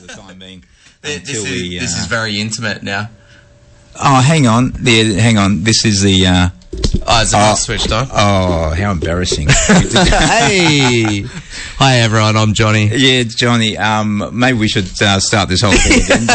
for the time being. This is very intimate now. Oh, hang on. Hang on. This is the... is the mic switched on? Oh, how embarrassing. Hey! Hi, everyone. I'm Jonny. Yeah, Jonny. Maybe we should start this whole thing again.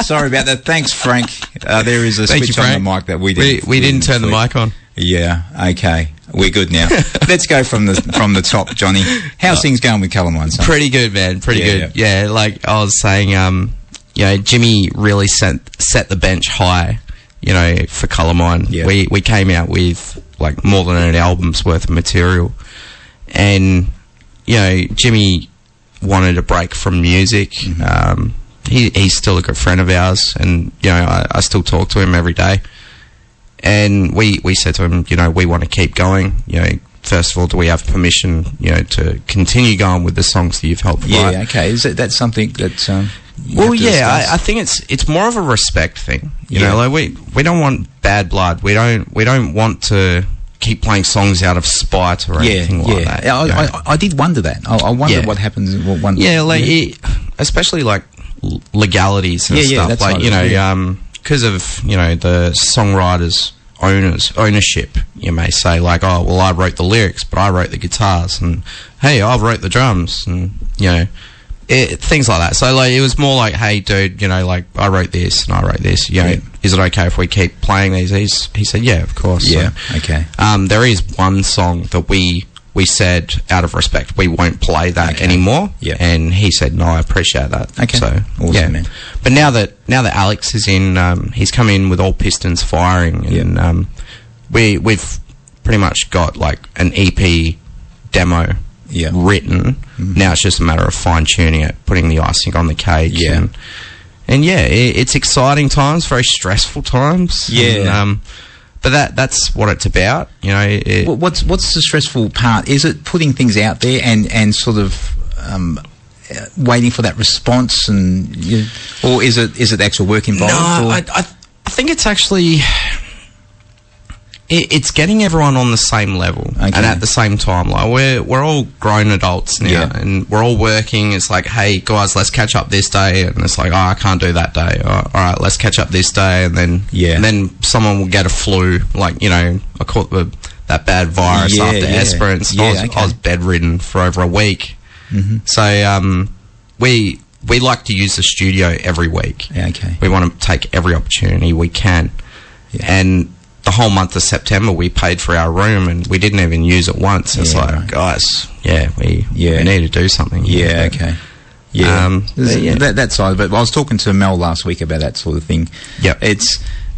Sorry about that. Thanks, Frank. There is a switch on the mic that we didn't... We didn't turn the mic on. Yeah, okay. We're good now. Let's go from the top, Jonny. How's things going with Colourmind, son? Pretty good, man. Pretty good. Yeah, like I was saying, Jimmy really set the bench high, for Colourmind. Yeah. We came out with like more than an album's worth of material, and Jimmy wanted a break from music. Mm-hmm. He's still a good friend of ours, and I still talk to him every day. And we said to him, we want to keep going. First of all, do we have permission, to continue going with the songs that you've helped write? Yeah, okay. Is that something that? I think it's more of a respect thing. You know, like we don't want bad blood. We don't want to keep playing songs out of spite or anything like that. I did wonder that. I wonder what happens. Especially like legalities and stuff. That's like because of the songwriter's ownership, you may say, like, oh well, I wrote the lyrics, but I wrote the guitars, and hey, I wrote the drums, and things like that. So like it was more like, hey dude, like I wrote this and I wrote this, is it okay if we keep playing these? He said yeah, of course. Okay. There is one song that we said out of respect we won't play that anymore, and he said no, I appreciate that. Okay, so awesome, man. But now that Alex is in, he's come in with all pistons firing, and we've pretty much got like an EP demo written. Mm-hmm. Now it's just a matter of fine tuning it, putting the icing on the cake, and it's exciting times, very stressful times, but that's what it's about, What's the stressful part? Is it putting things out there and sort of waiting for that response, or is it actual work involved? No, I think it's actually it's getting everyone on the same level and at the same time. Like we're all grown adults now, and we're all working. It's like, hey guys, let's catch up this day, and it's like, oh, I can't do that day. All right, let's catch up this day, and then someone will get a flu. Like I caught that bad virus after Esperance. I was bedridden for over a week. Mm-hmm. So we like to use the studio every week. We want to take every opportunity we can, and the whole month of September we paid for our room and we didn't even use it once. It's like, guys, we need to do something. That side of it. I was talking to Mel last week about that sort of thing.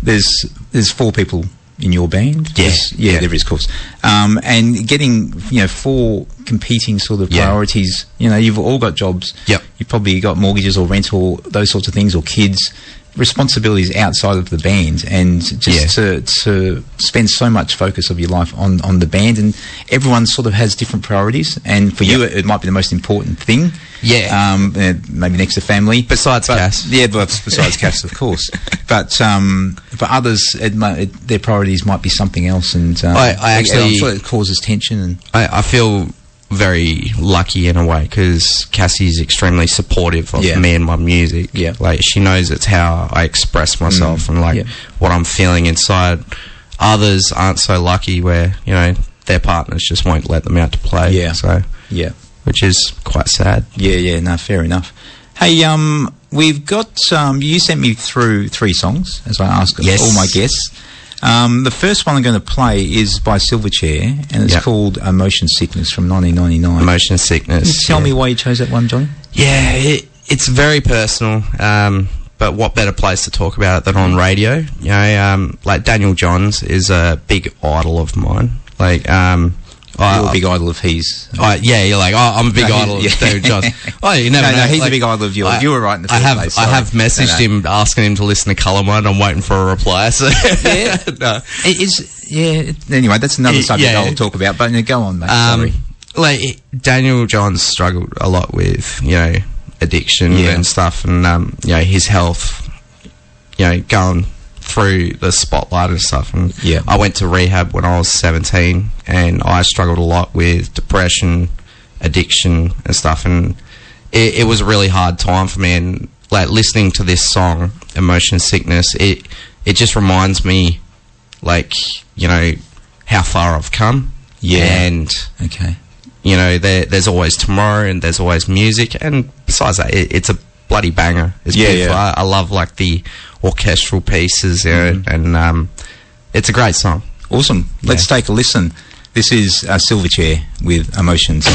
There's 4 people in your band. There is, of course. And getting 4 competing sort of priorities. You've all got jobs. You've probably got mortgages or rent or those sorts of things, or kids. Responsibilities outside of the band, and just to spend so much focus of your life on the band, and everyone sort of has different priorities, and for you it might be the most important thing, maybe next to family, besides Cass, besides Cass, of course, but for others their priorities might be something else, and I'm sure it causes tension. And I feel very lucky in a way, because Cassie's extremely supportive of me and my music. Like she knows it's how I express myself and what I'm feeling inside. Others aren't so lucky, where their partners just won't let them out to play. Which is quite sad. No, fair enough. Hey, we've got you sent me through 3 songs, as I ask all my guests. The first one I'm going to play is by Silverchair, and it's called Motion Sickness from 1999. Motion Sickness. Can you tell me why you chose that one, Jonny? It's very personal, but what better place to talk about it than on radio? Like Daniel Johns is a big idol of mine. Like, you're a big idol of his. You're like, I'm a big idol of Daniel Johns. You never know. He's a big idol of yours. You were right in the first place. I have messaged him asking him to listen to Colourmind. I'm waiting for a reply. So Anyway, that's another subject I'll talk about. But go on, mate. Sorry. Like Daniel Johns struggled a lot with addiction and stuff, and his health, going through the spotlight and stuff. And I went to rehab when I was 17, and I struggled a lot with depression, addiction and stuff, and it was a really hard time for me, and like listening to this song, Emotion Sickness, it just reminds me, like, you know, how far I've come. Yeah. And you know, there's always tomorrow, and there's always music, and besides that, it's a bloody banger. It's beautiful. I love like the orchestral pieces, and it's a great song. Awesome. Let's take a listen. This is Silverchair with Emotions.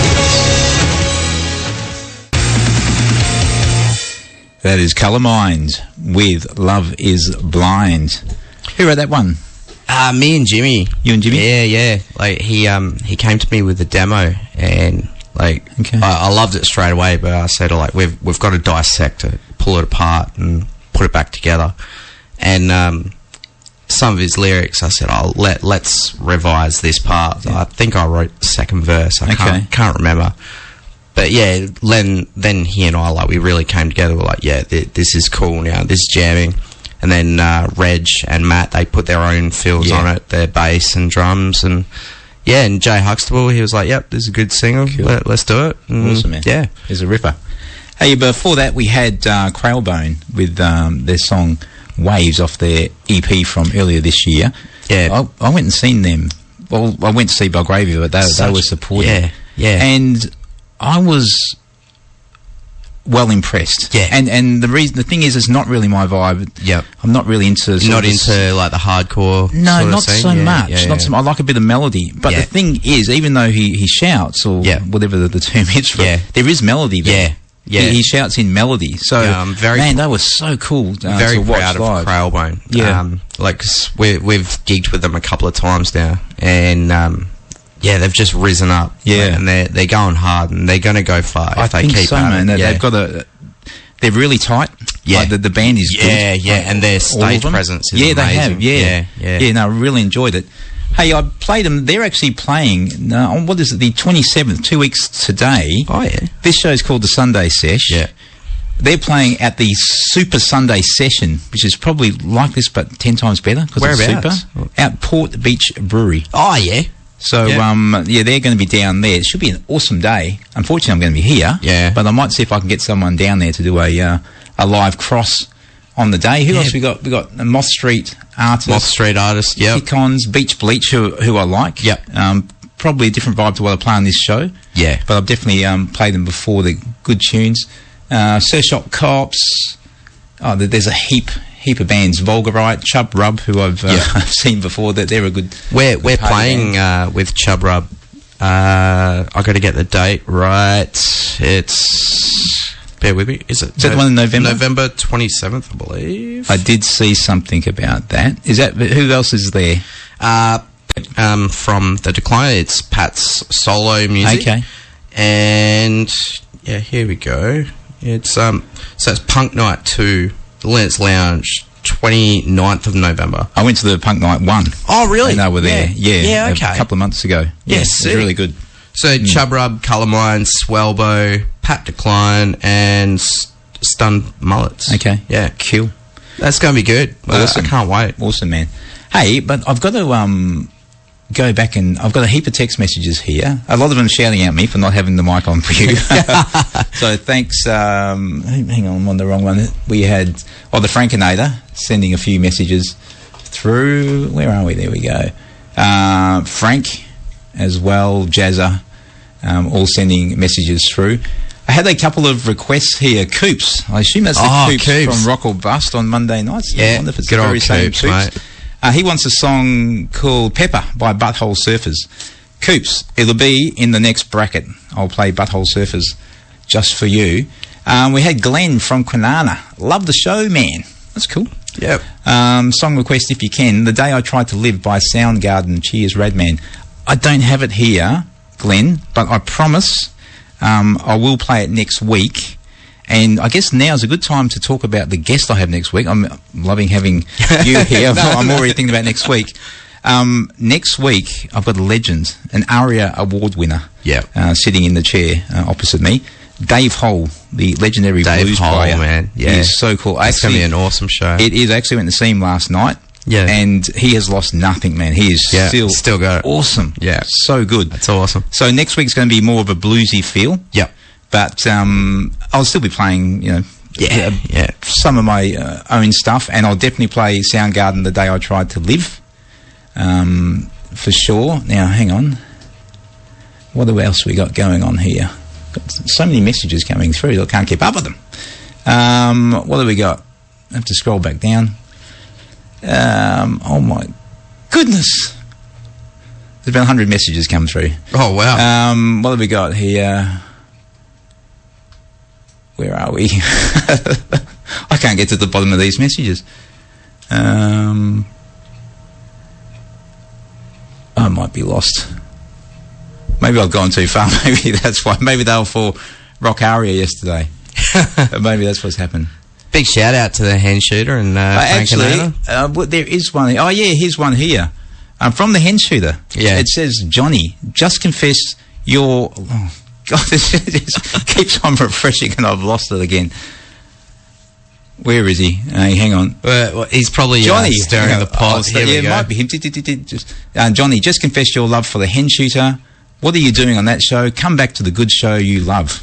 That is Colourmind with Love Is Blind. Who wrote that one? Me and Jimmy. You and Jimmy? Yeah. Like he came to me with a demo, and like I loved it straight away. But I said, like, we've got to dissect it, pull it apart, and put it back together. And some of his lyrics, I said, let's revise this part. I think I wrote the second verse. I can't remember. But yeah, then he and I, like, we really came together. We're like, yeah, this is cool now. This is jamming. And then Reg and Matt, they put their own feels on it, their bass and drums, and and Jay Huxtable, he was like, yep, this is a good single. Cool. Let's do it. And awesome, man. Yeah, it's a ripper. Hey, before that we had Crailbone with their song Waves off their EP from earlier this year. Yeah, I went and seen them. Well, I went to see Belgravia, but they were supporting. Yeah, and I was well impressed. Yeah, and the thing is, it's not really my vibe. Yep, I'm not really into like the hardcore. No, sort of not scene. so much. Not so much. I like a bit of melody, but the thing is, even though he shouts or whatever the term is for it, there is melody there. Yeah, he shouts in melody. So man, that was so cool. Very to watch proud of live. Crailbone. Yeah, like 'cause we've gigged with them a couple of times now, and they've just risen up. Yeah, and they're going hard, and they're going to go far if they keep so, man. it. They've got they're really tight. Yeah, like the band is good. And their stage presence is amazing. They have. Yeah. No, I really enjoyed it. Hey, I played them. They're actually playing on, what is it, the 27th, 2 weeks today. Oh, yeah. This show's called the Sunday Sesh. Yeah. They're playing at the Super Sunday Session, which is probably like this but 10 times better because it's super. Out Port Beach Brewery. Oh, yeah. So, they're going to be down there. It should be an awesome day. Unfortunately, I'm going to be here. Yeah. But I might see if I can get someone down there to do a live cross on the day. Who else we got? We got Moth Street artists. Yep. Icons, Beach Bleach, who I like. Yep. Probably a different vibe to what I play on this show. Yeah. But I've definitely played them before. They're good tunes. Sir Shop Cops. Oh, there's a heap of bands. Vulgarite, Chub Rub, who I've seen before. That they're a good. We're playing with Chub Rub. I got to get the date right. It's, bear with me. Is that the one in November? November 27th, I believe. I did see something about that. Is that who else is there? From the Decline, it's Pat's solo music. Okay. And here we go. It's so it's Punk Night 2, the Linux Lounge, 29th of November. I went to the Punk Night 1. Oh, really? And they were there. Yeah, okay. A couple of months ago. Yeah, yes, it was really good. So Chub Rub, Colourmind, Swellbo, Pat Decline, and Stunned Mullets. Okay. Yeah. Cool. That's going to be good. Awesome. I can't wait. Awesome, man. Hey, but I've got to go back, and I've got a heap of text messages here. A lot of them shouting at me for not having the mic on for you. So thanks. Hang on, I'm on the wrong one. We had the Frankinator sending a few messages through. Where are we? There we go. Frank as well, Jazza, all sending messages through. I had a couple of requests here. Coops. I assume that's the Coops from Rock or Bust on Monday nights. Yeah, I wonder if it's the very same Coops, mate. He wants a song called Pepper by Butthole Surfers. Coops, it'll be in the next bracket. I'll play Butthole Surfers just for you. We had Glenn from Kwinana. Love the show, man. That's cool. Yep. Song request, if you can. The Day I Tried to Live by Soundgarden. Cheers, Radman. I don't have it here, Glenn, but I promise I will play it next week. And I guess now's a good time to talk about the guest I have next week. I'm loving having you here. I'm already thinking about next week. Next week, I've got a legend, an ARIA award winner, sitting in the chair opposite me. Dave Hole, the legendary blues player. Man. Yeah. He's so cool. It's going to be an awesome show. It is. I actually went to see him last night. Yeah. And he has lost nothing, man. He is still got it. Awesome. Yeah. So good. That's awesome. So next week's going to be more of a bluesy feel. Yep. But I'll still be playing, some of my own stuff, and I'll definitely play Soundgarden the day I tried to live, for sure. Now, hang on. What else we got going on here? Got so many messages coming through, I can't keep up with them. What have we got? I have to scroll back down. Oh my goodness. There's been 100 messages come through. Oh, wow. What have we got here? Where are we? I can't get to the bottom of these messages. I might be lost. Maybe I've gone too far. Maybe that's why. Maybe they were for Rock Aria yesterday. Maybe that's what's happened. Big shout out to the hen shooter and actually, there is one. Oh yeah, here's one here from the hen shooter. Yeah, it says, Johnny, just confess your. Oh, God, this just keeps on refreshing, and I've lost it again. Where is he? Hang on. Well, he's probably Johnny stirring the pot. Yeah, it might be him. Johnny, just confess your love for the hen shooter. What are you doing on that show? Come back to the good show you love.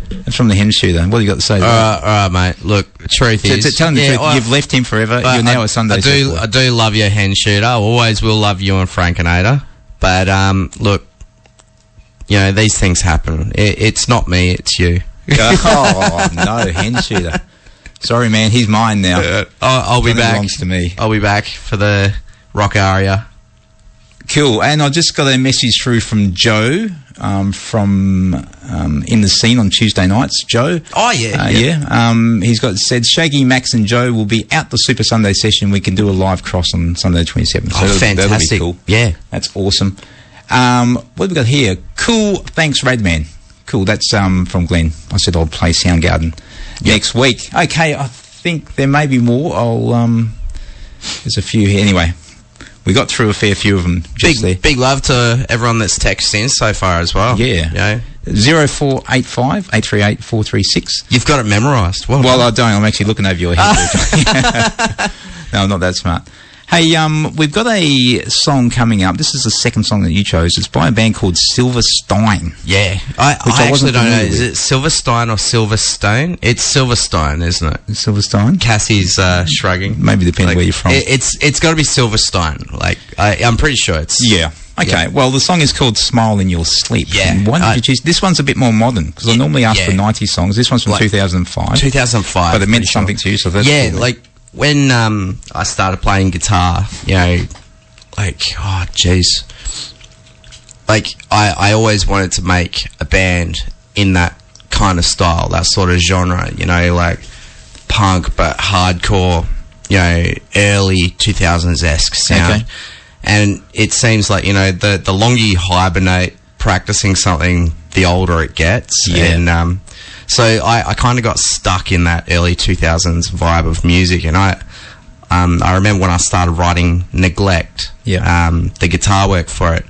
That's from the hen shooter. What have you got to say? All right, mate. Look, the truth is... Tell him the truth. You've left him forever. You're now a Sunday Sesh. I do love your hen shooter. I always will love you and Frankenator. But, look, these things happen. It's not me, it's you. Oh, no, hen shooter. Sorry, man. He's mine now. I'll be back. Belongs to me. I'll be back for the Rock Aria. Cool. And I just got a message through from Joe from In the Scene on Tuesday nights. Joe. Oh, yeah. He's said Shaggy, Max and Joe will be at the Super Sunday Session. We can do a live cross on Sunday the 27th. So fantastic. That'll be cool. Yeah. That's awesome. What have we got here? Cool. Thanks, Radman. Cool. That's from Glenn. I said I'll play Soundgarden next week. Okay. I think there may be more. There's a few here. Anyway. We got through a fair few of them just there. Big love to everyone that's texted in so far as well. Yeah. 0485 838 436. You've got it memorised. Well, I don't. I'm actually looking over your head. No, I'm not that smart. Hey, we've got a song coming up. This is the second song that you chose. It's by a band called Silverstein. Yeah. I actually don't know. Is it Silverstein or Silverstone? It's Silverstein, isn't it? Silverstein? Cassie's shrugging. Maybe depends where you're from. It's got to be Silverstein. I'm pretty sure it's... Yeah. Okay, yeah. Well, the song is called Smile in Your Sleep. Yeah. And why did you choose... This one's a bit more modern, because I normally ask for 90 songs. This one's from 2005. 2005. But it meant something to you, so that's cool. When I started playing guitar, I always wanted to make a band in that kind of style, that sort of genre, like punk but hardcore, early 2000s-esque sound. Okay. And it seems like, the longer you hibernate practicing something, the older it gets. Yeah. And so I kind of got stuck in that early 2000s vibe of music, and I remember when I started writing Neglect, the guitar work for it,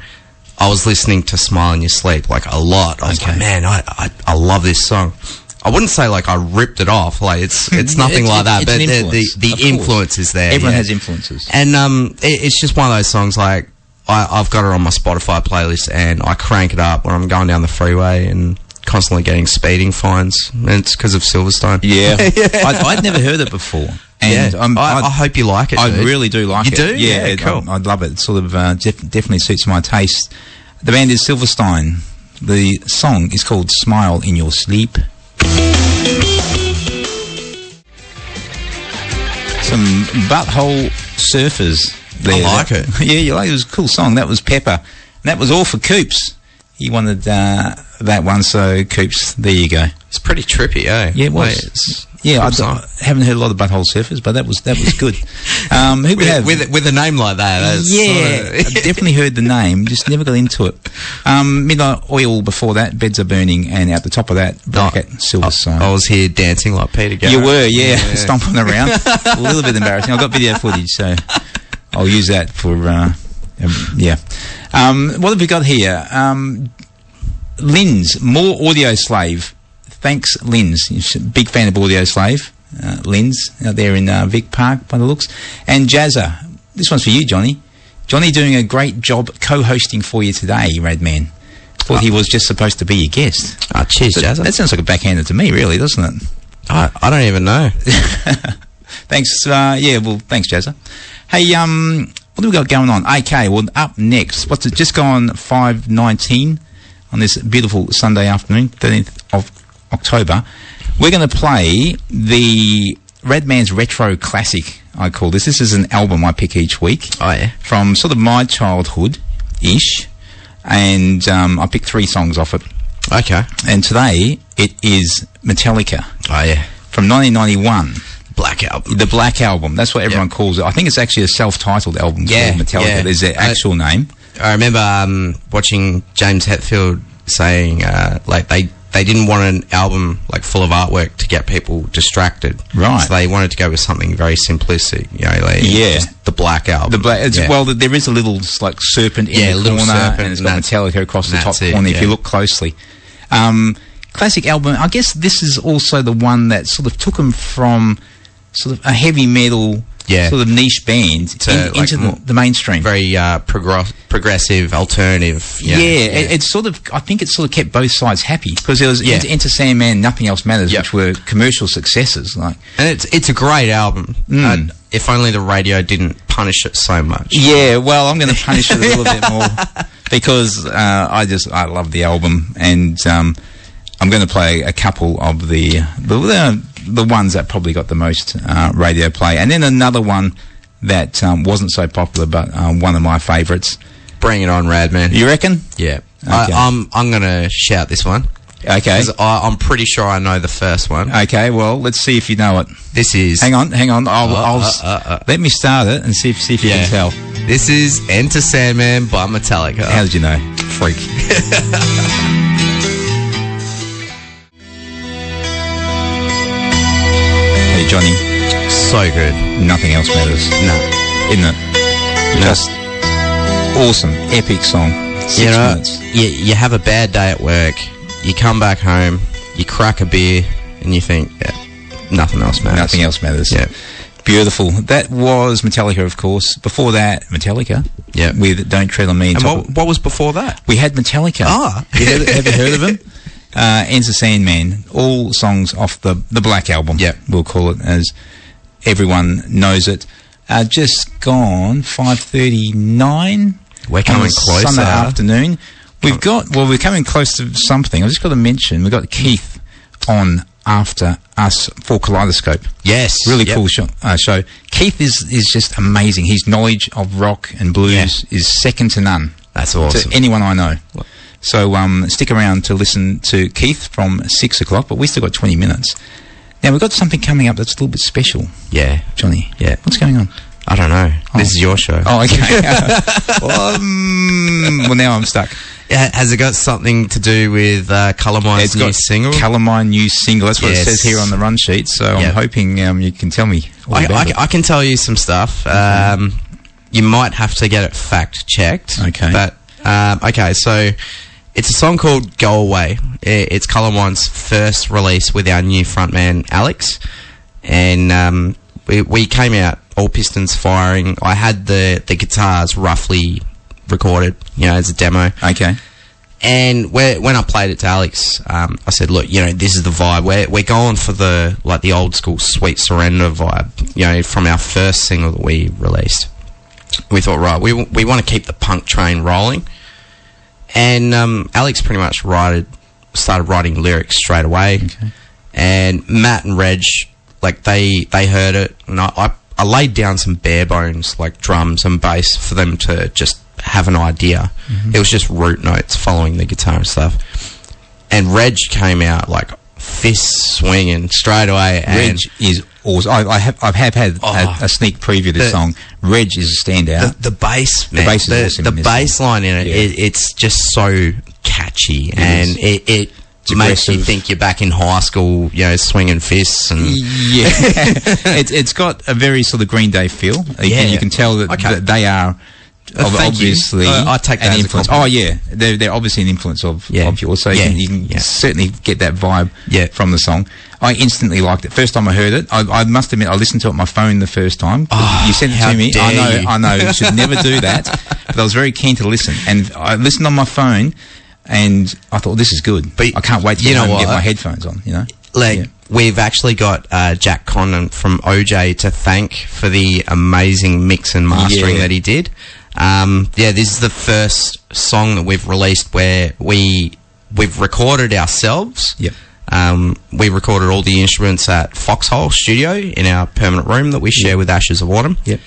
I was listening to Smile in Your Sleep a lot. I was like, man, I love this song. I wouldn't say I ripped it off. It's nothing like that, but the influence is there. Everyone has influences, and it's just one of those songs. I've got it on my Spotify playlist, and I crank it up when I'm going down the freeway and constantly getting speeding fines, and it's because of Silverstone. Yeah. I'd never heard it before, and I hope you like it. I really do like it. You do? Yeah, cool. I love it. It sort of definitely suits my taste. The band is Silverstein. The song is called Smile in Your Sleep. Some Butthole Surfers there. I like it. Yeah, you like it. It was a cool song. That was Pepper. And that was all for Coops. He wanted that one, so Coops, there you go. It's pretty trippy, eh? Yeah, it was. I haven't heard a lot of Butthole Surfers, but that was good. Who we have with a name like that? I've definitely heard the name, just never got into it. Midnight Oil before that, Beds Are Burning, and at the top of that, Bracket Silverstone. I was here dancing like Peter Garrett. You were, stomping around. A little bit embarrassing. I've got video footage, so I'll use that for. What have we got here? Linz, more Audio Slave. Thanks, Linz. Big fan of Audio Slave. Linz, out there in Vic Park, by the looks. And Jazza. This one's for you, Johnny. Johnny doing a great job co-hosting for you today, Radman. Thought he was just supposed to be your guest. Cheers, Jazza. That sounds like a backhanded to me, really, doesn't it? I don't even know. Thanks. Thanks, Jazza. Hey, what do we got going on? Okay, well, up next, what's it? Just gone 5:19 on this beautiful Sunday afternoon, 13th of October. We're going to play the Radman's Retro Classic, I call this. This is an album I pick each week. Oh, yeah. From sort of my childhood-ish. And I picked 3 songs off it. Okay. And today, it is Metallica. Oh, yeah. From 1991. Black Album. The Black Album. That's what everyone calls it. I think it's actually a self-titled album called Metallica. Yeah. There's their actual name. I remember watching James Hetfield saying, they didn't want an album full of artwork to get people distracted. Right. So they wanted to go with something very simplistic. Just the Black Album. Well, there is a little serpent in the corner, and it's got Metallica across the top corner if you look closely. Classic album. I guess this is also the one that sort of took them from sort of a heavy metal sort of niche band into the mainstream. Very progressive, alternative. It's sort of, I think it sort of kept both sides happy, because there was Enter Sandman, Nothing Else Matters, which were commercial successes. And it's a great album. If only the radio didn't punish it so much. Yeah, well, I'm going to punish it a little bit more, because I love the album, and I'm going to play a couple of the ones that probably got the most radio play, and then another one that wasn't so popular, but one of my favourites. Bring it on, Radman. You reckon? Yeah. Okay. I'm going to shout this one. Okay. Because I'm pretty sure I know the first one. Okay, well, let's see if you know it. This is... Hang on. Let me start it and see if you can tell. This is Enter Sandman by Metallica. How did you know? Freak. Hey, Jonny. So good. Nothing Else Matters. No. Isn't it? No. Just awesome, epic song. 6 minutes. You have a bad day at work, you come back home, you crack a beer, and you think, nothing else matters. Nothing Else Matters. Yeah. Beautiful. That was Metallica, of course. Before that, Metallica. Yeah. With Don't Tread on Me. And what was before that? We had Metallica. Have you heard of them? Enter Sandman. All songs off the Black Album. Yeah. We'll call it, as everyone knows it. Just gone 5:39. We're coming closer. Sunday afternoon. We're coming close to something. I've just got to mention, we've got Keith on after us for Kaleidoscope. Yes. Really cool show. Keith is just amazing. His knowledge of rock and blues is second to none. That's awesome. To anyone I know. So stick around to listen to Keith from 6 o'clock, but we still got 20 minutes. Now, we've got something coming up that's a little bit special. Yeah. Jonny. Yeah. What's going on? I don't know. This is your show. Oh, okay. Well, now I'm stuck. Has it got something to do with Colourmind's new single? Colourmind new single. That's what it says here on the run sheet. So I'm hoping you can tell me all about it. I can tell you some stuff. You might have to get it fact-checked. Okay. But, so it's a song called Go Away. It's Colourmind's first release with our new frontman, Alex. And we came out all pistons firing. I had the guitars roughly recorded, as a demo. Okay. And when I played it to Alex, I said, look, this is the vibe. We're going for the old school Sweet Surrender vibe, from our first single that we released. We thought, right, we want to keep the punk train rolling. And Alex pretty much started writing lyrics straight away. Okay. And Matt and Reg, they heard it, and I laid down some bare bones, drums and bass, for them to just have an idea. Mm-hmm. It was just root notes following the guitar and stuff. And Reg came out fists swinging straight away. Reg is awesome. I've had a sneak preview of this song. Reg is a standout. The bass, man. The bass is awesome. The bass line in it, it's just so catchy, and it makes you think you're back in high school, swinging fists. And it's got a very sort of Green Day feel. You can tell that they are obviously I take that an influence. Oh yeah, they're obviously an influence of yours. So you can certainly get that vibe from the song. I instantly liked it. First time I heard it, I must admit, I listened to it on my phone the first time. You sent it to me. I know. You should never do that. But I was very keen to listen, and I listened on my phone. And I thought, this is good. But I can't wait to get home and get my headphones on, you know? Like, we've actually got Jack Condon from OJ to thank for the amazing mix and mastering that he did. This is the first song that we've released where we've recorded ourselves. Yep. We recorded all the instruments at Foxhole Studio in our permanent room that we share with Ashes of Autumn. Yep.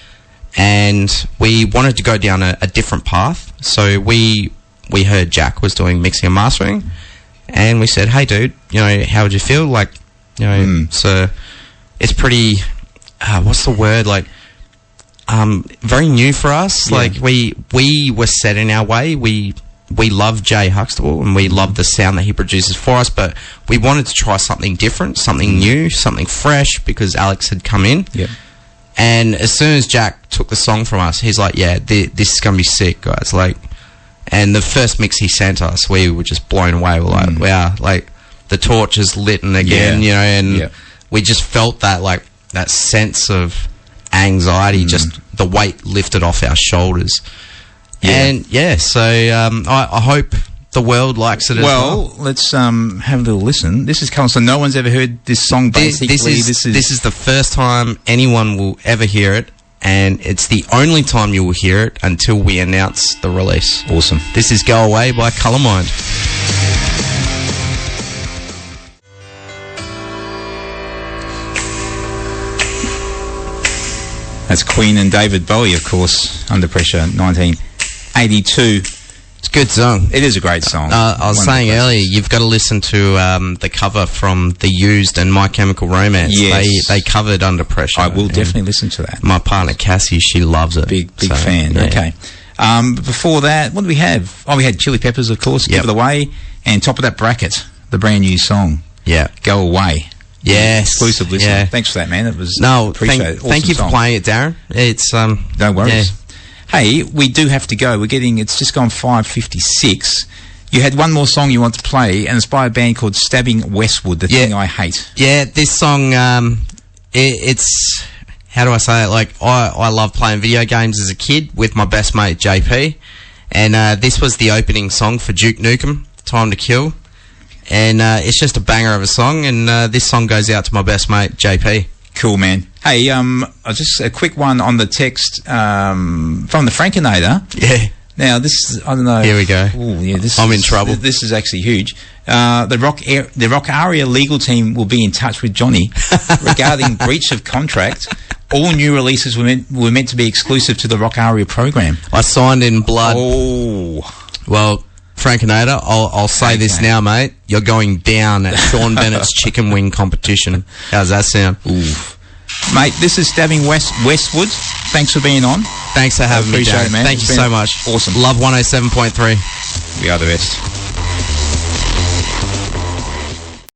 And we wanted to go down a different path. So we heard Jack was doing mixing and mastering, and we said, hey, dude, you know, how would you feel? Like, you know, so it's pretty, what's the word? Like, very new for us. Yeah. Like, we were set in our way. We love Jay Huxtable, and we love the sound that he produces for us, but we wanted to try something different, something new, something fresh, because Alex had come in. Yep. And as soon as Jack took the song from us, he's like, yeah, this is going to be sick, guys. Like, and the first mix he sent us, we were just blown away. We're like, wow, like, the torch is lit again, you know, and we just felt that, like, that sense of anxiety, just the weight lifted off our shoulders. Yeah. And, so I hope the world likes it as well. Well, let's have a little listen. This is Colourmind. So no one's ever heard this song, basically. This is the first time anyone will ever hear it, and it's the only time you will hear it until we announce the release. Awesome. This is Go Away by Colourmind. That's Queen and David Bowie, of course, Under Pressure, 1982. It's a good song. It is a great song. I was saying earlier, you've got to listen to the cover from The Used and My Chemical Romance. Yes. They covered Under Pressure. I will definitely listen to that. My partner Cassie, she loves it. Big fan. Yeah. Okay. Before that, what did we have? Oh, we had Chili Peppers, of course, Give It Away, and top of that bracket, the brand new song, Go Away. Yes. Exclusive listener. Yeah. Thanks for that, man. It was appreciated. Thank you for playing it, Darren. It's no worries. Yeah. Hey, we do have to go. It's just gone 5:56. You had one more song you want to play, and it's by a band called Stabbing Westwood, The Thing I Hate. Yeah, this song, it's, how do I say it? Like, I love playing video games as a kid with my best mate, JP. And this was the opening song for Duke Nukem, Time to Kill. And it's just a banger of a song, and this song goes out to my best mate, JP. Cool, man. Hey, just a quick one on the text from the Frankinator. Yeah. Now, this is, I don't know. Here we go. Ooh, yeah, I'm in trouble. This is actually huge. The Rock Aria legal team will be in touch with Jonny regarding breach of contract. All new releases were meant to be exclusive to the Rock Aria program. I signed in blood. Oh. Well, Frankinator, I'll say this now, mate. You're going down at Sean Bennett's chicken wing competition. How's that sound? Oof. Mate, this is Stabbing Westwood. Thanks for being on. Thanks for having me, Darren. Appreciate it, man. Thank you so much. Awesome. Love 107.3. We are the best.